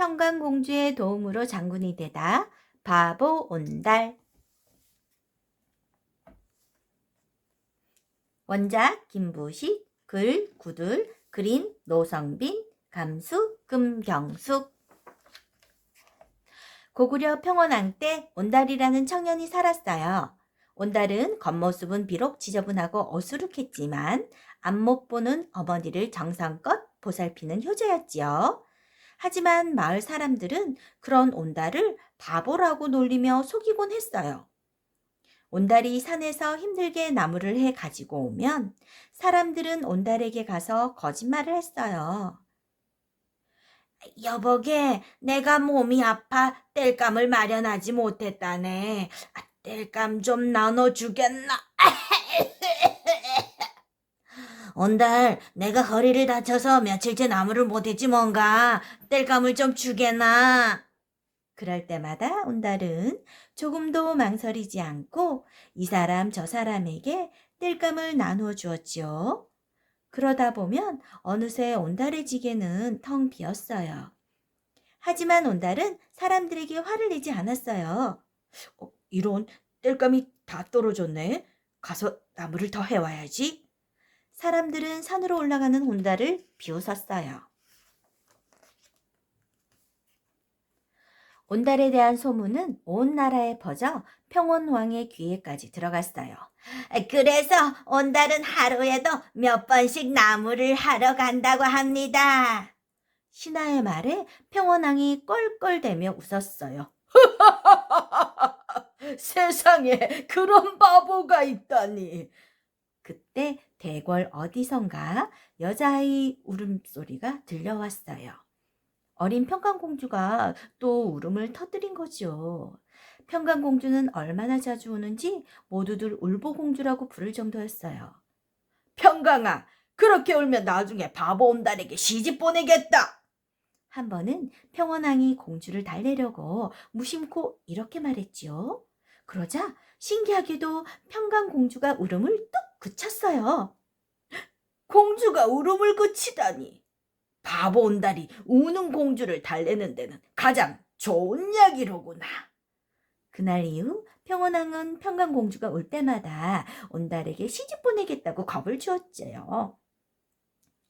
평강공주의 도움으로 장군이 되다. 바보 온달. 원작 김부식, 글 구들, 그림 노성빈, 감수 금경숙. 고구려 평원왕 때 온달이라는 청년이 살았어요. 온달은 겉모습은 비록 지저분하고 어수룩했지만 안못 보는 어머니를 정성껏 보살피는 효자였지요. 하지만 마을 사람들은 그런 온달을 바보라고 놀리며 속이곤 했어요. 온달이 산에서 힘들게 나무를 해 가지고 오면 사람들은 온달에게 가서 거짓말을 했어요. 여보게, 내가 몸이 아파 땔감을 마련하지 못했다네. 땔감 좀 나눠주겠나? 온달, 내가 허리를 다쳐서 며칠째 나무를 못했지 뭔가. 땔감을 좀 주게나. 그럴 때마다 온달은 조금도 망설이지 않고 이 사람 저 사람에게 땔감을 나누어 주었지요. 그러다 보면 어느새 온달의 지게는 텅 비었어요. 하지만 온달은 사람들에게 화를 내지 않았어요. 이런, 땔감이 다 떨어졌네. 가서 나무를 더 해와야지. 사람들은 산으로 올라가는 온달을 비웃었어요. 온달에 대한 소문은 온 나라에 퍼져 평원왕의 귀에까지 들어갔어요. 그래서 온달은 하루에도 몇 번씩 나무를 하러 간다고 합니다. 신하의 말에 평원왕이 껄껄대며 웃었어요. 세상에 그런 바보가 있다니. 그때 대궐 어디선가 여자아이 울음소리가 들려왔어요. 어린 평강공주가 또 울음을 터뜨린 거죠. 평강공주는 얼마나 자주 우는지 모두들 울보공주라고 부를 정도였어요. 평강아, 그렇게 울면 나중에 바보 온달에게 시집 보내겠다. 한 번은 평원왕이 공주를 달래려고 무심코 이렇게 말했지요. 그러자 신기하게도 평강공주가 울음을 뚝 그쳤어요. 공주가 울음을 그치다니. 바보 온달이 우는 공주를 달래는 데는 가장 좋은 약이로구나. 그날 이후 평원왕은 평강공주가 울 때마다 온달에게 시집 보내겠다고 겁을 주었지요.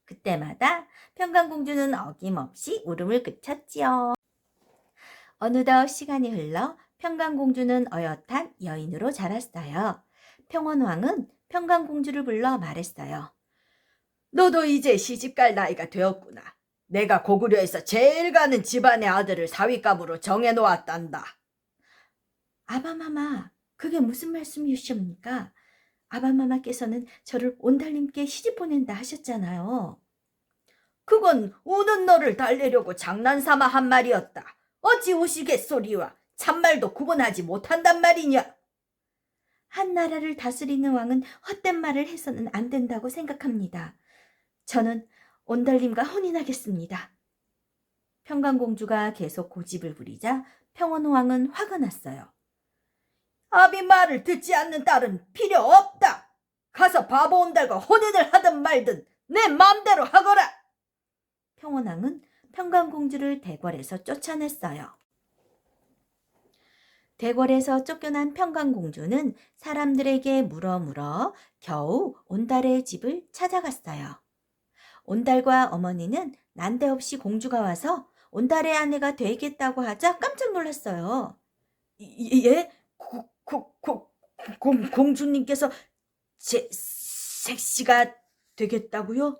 그때마다 평강공주는 어김없이 울음을 그쳤지요. 어느덧 시간이 흘러 평강공주는 어엿한 여인으로 자랐어요. 평원왕은 평강공주를 불러 말했어요. 너도 이제 시집갈 나이가 되었구나. 내가 고구려에서 제일 가는 집안의 아들을 사위감으로 정해놓았단다. 아바마마, 그게 무슨 말씀이십니까? 아바마마께서는 저를 온달님께 시집 보낸다 하셨잖아요. 그건 우는 너를 달래려고 장난삼아 한 말이었다. 어찌 우시갯소리와 참말도 구분하지 못한단 말이냐? 한 나라를 다스리는 왕은 헛된 말을 해서는 안 된다고 생각합니다. 저는 온달님과 혼인하겠습니다. 평강공주가 계속 고집을 부리자 평원왕은 화가 났어요. 아비 말을 듣지 않는 딸은 필요 없다. 가서 바보 온달과 혼인을 하든 말든 내 마음대로 하거라. 평원왕은 평강공주를 대궐에서 쫓아냈어요. 대궐에서 쫓겨난 평강공주는 사람들에게 물어 겨우 온달의 집을 찾아갔어요. 온달과 어머니는 난데없이 공주가 와서 온달의 아내가 되겠다고 하자 깜짝 놀랐어요. 예? 공주님께서 제 색시가 되겠다고요?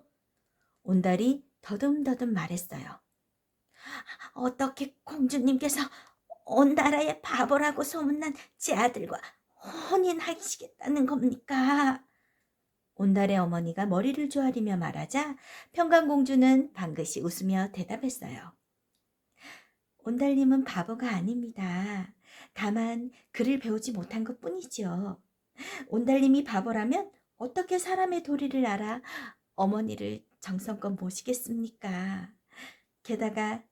온달이 더듬더듬 말했어요. 어떻게 공주님께서 온 나라의 바보라고 소문난 제 아들과 혼인하시겠다는 겁니까? 온달의 어머니가 머리를 조아리며 말하자 평강공주는 방긋이 웃으며 대답했어요. 온달님은 바보가 아닙니다. 다만 글을 배우지 못한 것뿐이지요. 온달님이 바보라면 어떻게 사람의 도리를 알아 어머니를 정성껏 모시겠습니까? 게다가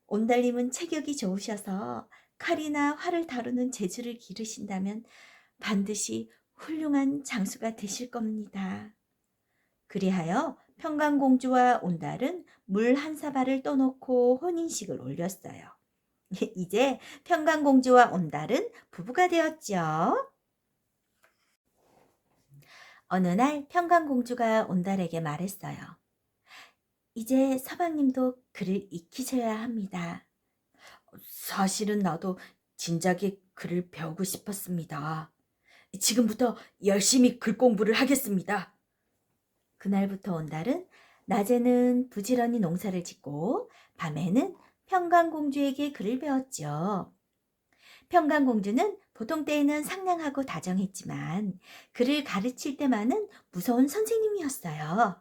온달님은 체격이 좋으셔서 칼이나 활을 다루는 재주를 기르신다면 반드시 훌륭한 장수가 되실 겁니다. 그리하여 평강공주와 온달은 물 한 사발을 떠놓고 혼인식을 올렸어요. 이제 평강공주와 온달은 부부가 되었죠. 어느 날 평강공주가 온달에게 말했어요. 이제 서방님도 글을 익히셔야 합니다. 사실은 나도 진작에 글을 배우고 싶었습니다. 지금부터 열심히 글 공부를 하겠습니다. 그날부터 온달은 낮에는 부지런히 농사를 짓고 밤에는 평강공주에게 글을 배웠죠. 평강공주는 보통 때에는 상냥하고 다정했지만 글을 가르칠 때만은 무서운 선생님이었어요.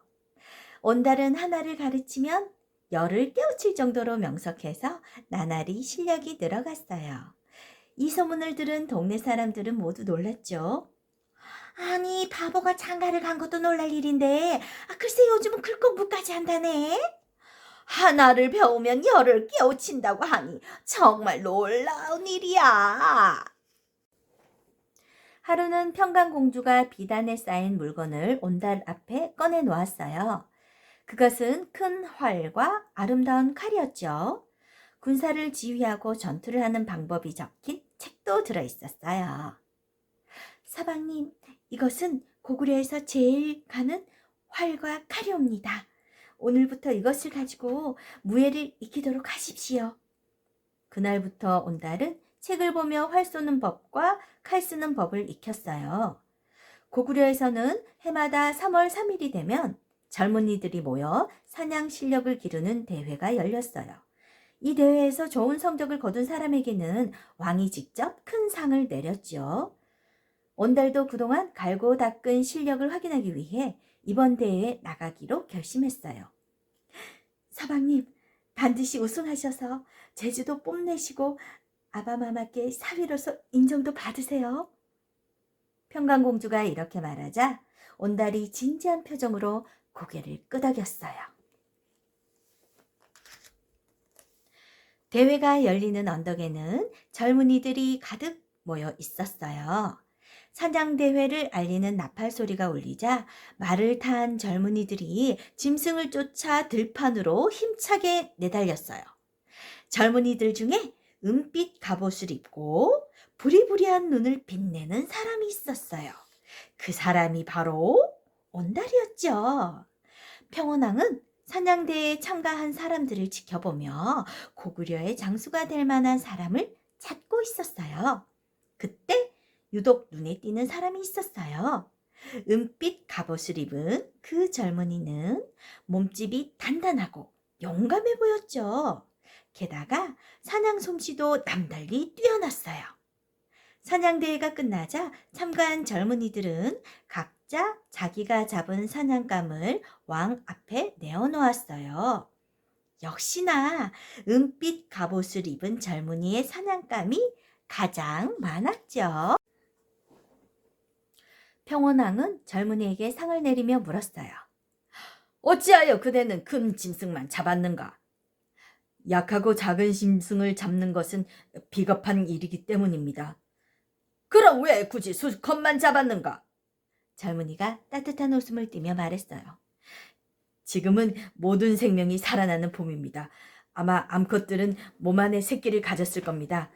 온달은 하나를 가르치면 열을 깨우칠 정도로 명석해서 나날이 실력이 늘어갔어요. 이 소문을 들은 동네 사람들은 모두 놀랐죠. 아니, 바보가 장가를 간 것도 놀랄 일인데 글쎄 요즘은 글 공부까지 한다네. 하나를 배우면 열을 깨우친다고 하니 정말 놀라운 일이야. 하루는 평강공주가 비단에 쌓인 물건을 온달 앞에 꺼내 놓았어요. 그것은 큰 활과 아름다운 칼이었죠. 군사를 지휘하고 전투를 하는 방법이 적힌 책도 들어있었어요. 서방님, 이것은 고구려에서 제일 가는 활과 칼이옵니다. 오늘부터 이것을 가지고 무예를 익히도록 하십시오. 그날부터 온달은 책을 보며 활 쏘는 법과 칼 쓰는 법을 익혔어요. 고구려에서는 해마다 3월 3일이 되면 젊은이들이 모여 사냥 실력을 기르는 대회가 열렸어요. 이 대회에서 좋은 성적을 거둔 사람에게는 왕이 직접 큰 상을 내렸죠. 온달도 그동안 갈고 닦은 실력을 확인하기 위해 이번 대회에 나가기로 결심했어요. 서방님, 반드시 우승하셔서 제주도 뽐내시고 아바마마께 사위로서 인정도 받으세요. 평강공주가 이렇게 말하자 온달이 진지한 표정으로 고개를 끄덕였어요. 대회가 열리는 언덕에는 젊은이들이 가득 모여 있었어요. 사냥대회를 알리는 나팔 소리가 울리자 말을 탄 젊은이들이 짐승을 쫓아 들판으로 힘차게 내달렸어요. 젊은이들 중에 은빛 갑옷을 입고 부리부리한 눈을 빛내는 사람이 있었어요. 그 사람이 바로 온달이었죠. 평원왕은 사냥대회에 참가한 사람들을 지켜보며 고구려의 장수가 될 만한 사람을 찾고 있었어요. 그때 유독 눈에 띄는 사람이 있었어요. 은빛 갑옷을 입은 그 젊은이는 몸집이 단단하고 용감해 보였죠. 게다가 사냥 솜씨도 남달리 뛰어났어요. 사냥대회가 끝나자 참가한 젊은이들은 각자 자기가 잡은 사냥감을 왕 앞에 내어놓았어요. 역시나 은빛 갑옷을 입은 젊은이의 사냥감이 가장 많았죠. 평원왕은 젊은이에게 상을 내리며 물었어요. 어찌하여 그대는 큰 짐승만 잡았는가? 약하고 작은 짐승을 잡는 것은 비겁한 일이기 때문입니다. 그럼 왜 굳이 수컷만 잡았는가? 젊은이가 따뜻한 웃음을 띠며 말했어요. 지금은 모든 생명이 살아나는 봄입니다. 아마 암컷들은 몸 안에 새끼를 가졌을 겁니다.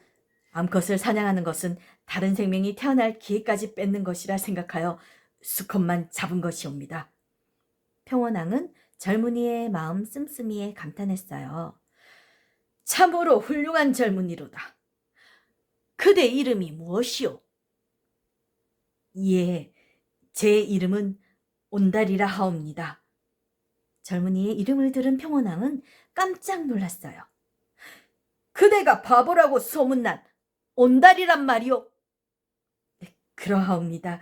암컷을 사냥하는 것은 다른 생명이 태어날 기회까지 뺏는 것이라 생각하여 수컷만 잡은 것이옵니다. 평원왕은 젊은이의 마음 씀씀이에 감탄했어요. 참으로 훌륭한 젊은이로다. 그대 이름이 무엇이오? 예, 제 이름은 온달이라 하옵니다. 젊은이의 이름을 들은 평원왕은 깜짝 놀랐어요. 그대가 바보라고 소문난 온달이란 말이오? 네, 그러하옵니다.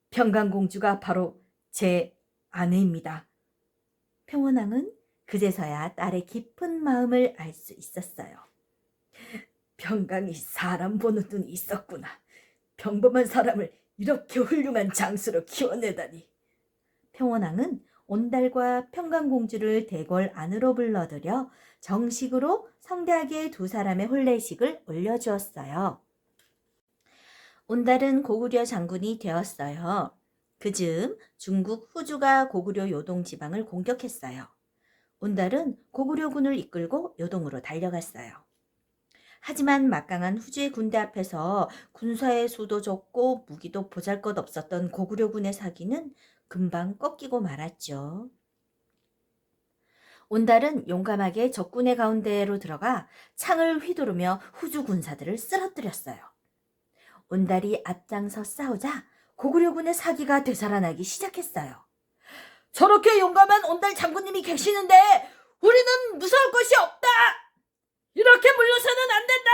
평강공주가 바로 제 아내입니다. 평원왕은 그제서야 딸의 깊은 마음을 알 수 있었어요. 평강이 사람 보는 눈이 있었구나. 평범한 사람을 이렇게 훌륭한 장수로 키워내다니. 평원왕은 온달과 평강공주를 대궐 안으로 불러들여 정식으로 성대하게 두 사람의 혼례식을 올려주었어요. 온달은 고구려 장군이 되었어요. 그즈음 중국 후주가 고구려 요동 지방을 공격했어요. 온달은 고구려군을 이끌고 요동으로 달려갔어요. 하지만 막강한 후주의 군대 앞에서 군사의 수도 적고 무기도 보잘것없었던 고구려군의 사기는 금방 꺾이고 말았죠. 온달은 용감하게 적군의 가운데로 들어가 창을 휘두르며 후주 군사들을 쓰러뜨렸어요. 온달이 앞장서 싸우자 고구려군의 사기가 되살아나기 시작했어요. 저렇게 용감한 온달 장군님이 계시는데 우리는 무서울 것이 없다! 이렇게 물러서는 안 된다!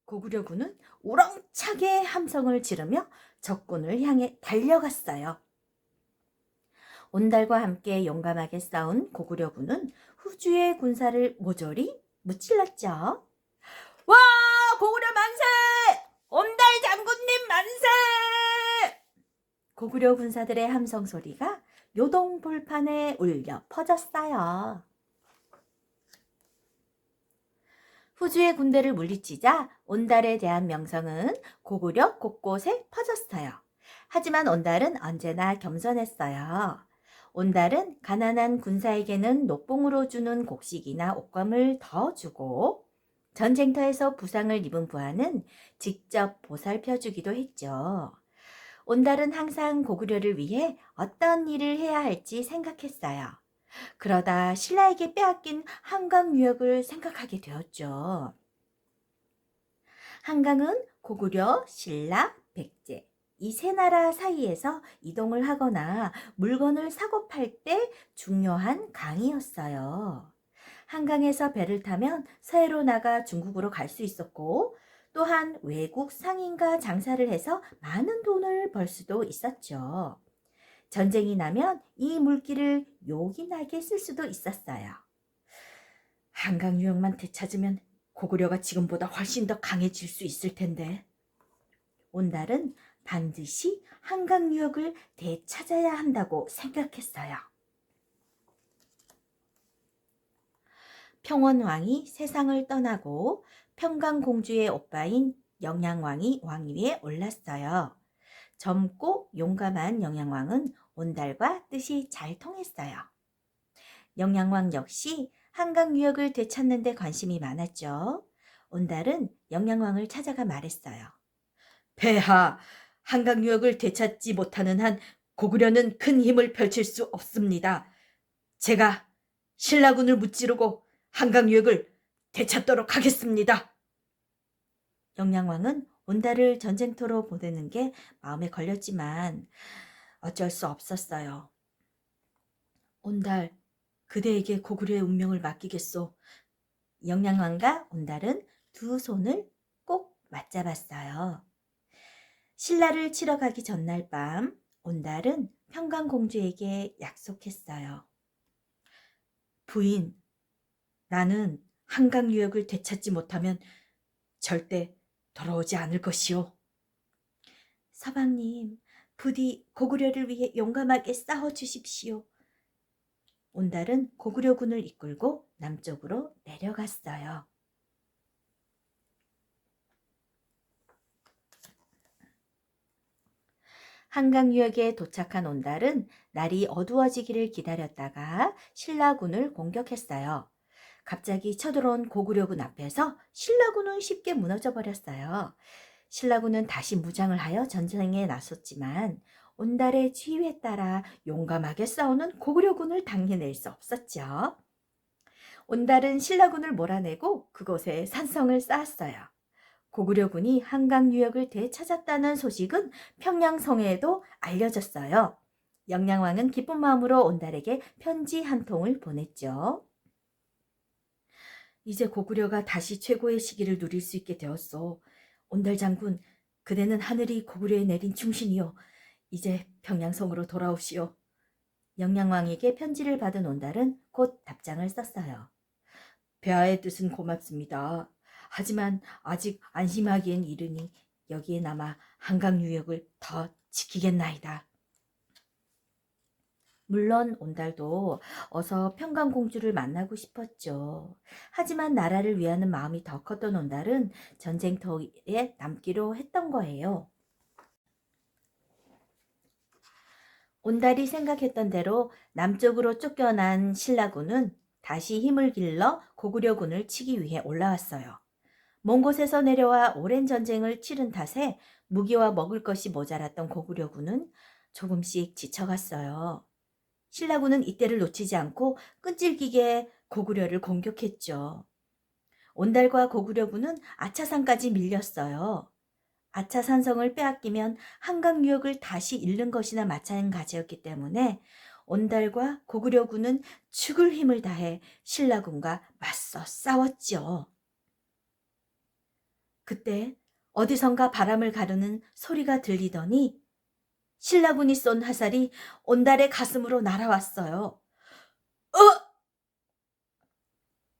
고구려군은 우렁차게 함성을 지르며 적군을 향해 달려갔어요. 온달과 함께 용감하게 싸운 고구려군은 후주의 군사를 모조리 무찔렀죠. 와! 고구려 만세! 온달 장군님 만세! 고구려 군사들의 함성 소리가 요동 볼판에 울려 퍼졌어요. 후주의 군대를 물리치자 온달에 대한 명성은 고구려 곳곳에 퍼졌어요. 하지만 온달은 언제나 겸손했어요. 온달은 가난한 군사에게는 녹봉으로 주는 곡식이나 옷감을 더 주고 전쟁터에서 부상을 입은 부하는 직접 보살펴주기도 했죠. 온달은 항상 고구려를 위해 어떤 일을 해야 할지 생각했어요. 그러다 신라에게 빼앗긴 한강 유역을 생각하게 되었죠. 한강은 고구려, 신라, 백제 이 세 나라 사이에서 이동을 하거나 물건을 사고 팔 때 중요한 강이었어요. 한강에서 배를 타면 서해로 나가 중국으로 갈 수 있었고 또한 외국 상인과 장사를 해서 많은 돈을 벌 수도 있었죠. 전쟁이 나면 이 물길을 요긴하게 쓸 수도 있었어요. 한강 유역만 되찾으면 고구려가 지금보다 훨씬 더 강해질 수 있을 텐데. 온달은 반드시 한강 유역을 되찾아야 한다고 생각했어요. 평원왕이 세상을 떠나고 평강공주의 오빠인 영양왕이 왕위에 올랐어요. 젊고 용감한 영양왕은 온달과 뜻이 잘 통했어요. 영양왕 역시 한강 유역을 되찾는 데 관심이 많았죠. 온달은 영양왕을 찾아가 말했어요. 폐하, 한강 유역을 되찾지 못하는 한 고구려는 큰 힘을 펼칠 수 없습니다. 제가 신라군을 무찌르고 한강 유역을 되찾도록 하겠습니다. 영양왕은 온달을 전쟁터로 보내는 게 마음에 걸렸지만 어쩔 수 없었어요. 온달, 그대에게 고구려의 운명을 맡기겠소. 영양왕과 온달은 두 손을 꼭 맞잡았어요. 신라를 치러 가기 전날 밤 온달은 평강공주에게 약속했어요. 부인, 나는 한강 유역을 되찾지 못하면 절대 돌아오지 않을 것이오. 서방님, 부디 고구려를 위해 용감하게 싸워주십시오. 온달은 고구려군을 이끌고 남쪽으로 내려갔어요. 한강 유역에 도착한 온달은 날이 어두워지기를 기다렸다가 신라군을 공격했어요. 갑자기 쳐들어온 고구려군 앞에서 신라군은 쉽게 무너져 버렸어요. 신라군은 다시 무장을 하여 전쟁에 나섰지만 온달의 지휘에 따라 용감하게 싸우는 고구려군을 당해낼 수 없었죠. 온달은 신라군을 몰아내고 그곳에 산성을 쌓았어요. 고구려군이 한강 유역을 되찾았다는 소식은 평양성에도 알려졌어요. 영양왕은 기쁜 마음으로 온달에게 편지 한 통을 보냈죠. 이제 고구려가 다시 최고의 시기를 누릴 수 있게 되었소. 온달 장군, 그대는 하늘이 고구려에 내린 충신이요. 이제 평양성으로 돌아오시오. 영양왕에게 편지를 받은 온달은 곧 답장을 썼어요. 폐하의 뜻은 고맙습니다. 하지만 아직 안심하기엔 이르니 여기에 남아 한강 유역을 더 지키겠나이다. 물론 온달도 어서 평강공주를 만나고 싶었죠. 하지만 나라를 위하는 마음이 더 컸던 온달은 전쟁터에 남기로 했던 거예요. 온달이 생각했던 대로 남쪽으로 쫓겨난 신라군은 다시 힘을 길러 고구려군을 치기 위해 올라왔어요. 먼 곳에서 내려와 오랜 전쟁을 치른 탓에 무기와 먹을 것이 모자랐던 고구려군은 조금씩 지쳐갔어요. 신라군은 이때를 놓치지 않고 끈질기게 고구려를 공격했죠. 온달과 고구려군은 아차산까지 밀렸어요. 아차산성을 빼앗기면 한강 유역을 다시 잃는 것이나 마찬가지였기 때문에 온달과 고구려군은 죽을 힘을 다해 신라군과 맞서 싸웠죠. 그때 어디선가 바람을 가르는 소리가 들리더니 신라군이 쏜 화살이 온달의 가슴으로 날아왔어요. 어!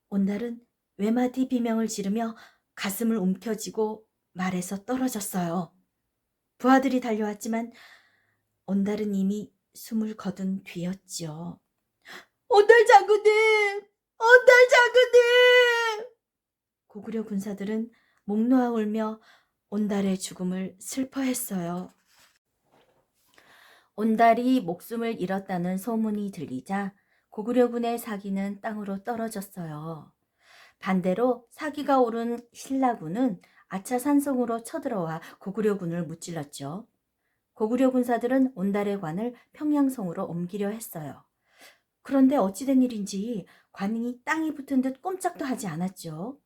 온달은 외마디 비명을 지르며 가슴을 움켜쥐고 말에서 떨어졌어요. 부하들이 달려왔지만 온달은 이미 숨을 거둔 뒤였지요. 온달 장군님! 온달 장군님! 고구려 군사들은 목 놓아 울며 온달의 죽음을 슬퍼했어요. 온달이 목숨을 잃었다는 소문이 들리자 고구려군의 사기는 땅으로 떨어졌어요. 반대로 사기가 오른 신라군은 아차산성으로 쳐들어와 고구려군을 무찔렀죠. 고구려 군사들은 온달의 관을 평양성으로 옮기려 했어요. 그런데 어찌된 일인지 관이 땅이 붙은 듯 꼼짝도 하지 않았죠.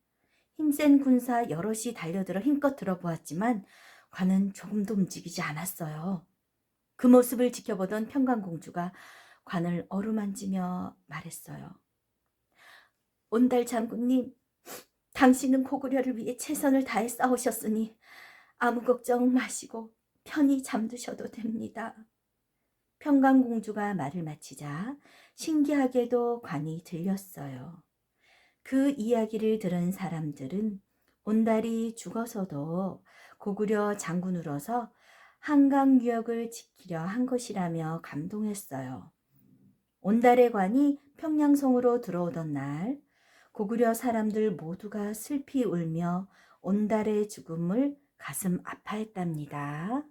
힘센 군사 여럿이 달려들어 힘껏 들어보았지만 관은 조금도 움직이지 않았어요. 그 모습을 지켜보던 평강공주가 관을 어루만지며 말했어요. 온달 장군님, 당신은 고구려를 위해 최선을 다해 싸우셨으니 아무 걱정 마시고 편히 잠드셔도 됩니다. 평강공주가 말을 마치자 신기하게도 관이 들렸어요. 그 이야기를 들은 사람들은 온달이 죽어서도 고구려 장군으로서 한강 유역을 지키려 한 것이라며 감동했어요. 온달의 관이 평양성으로 들어오던 날 고구려 사람들 모두가 슬피 울며 온달의 죽음을 가슴 아파했답니다.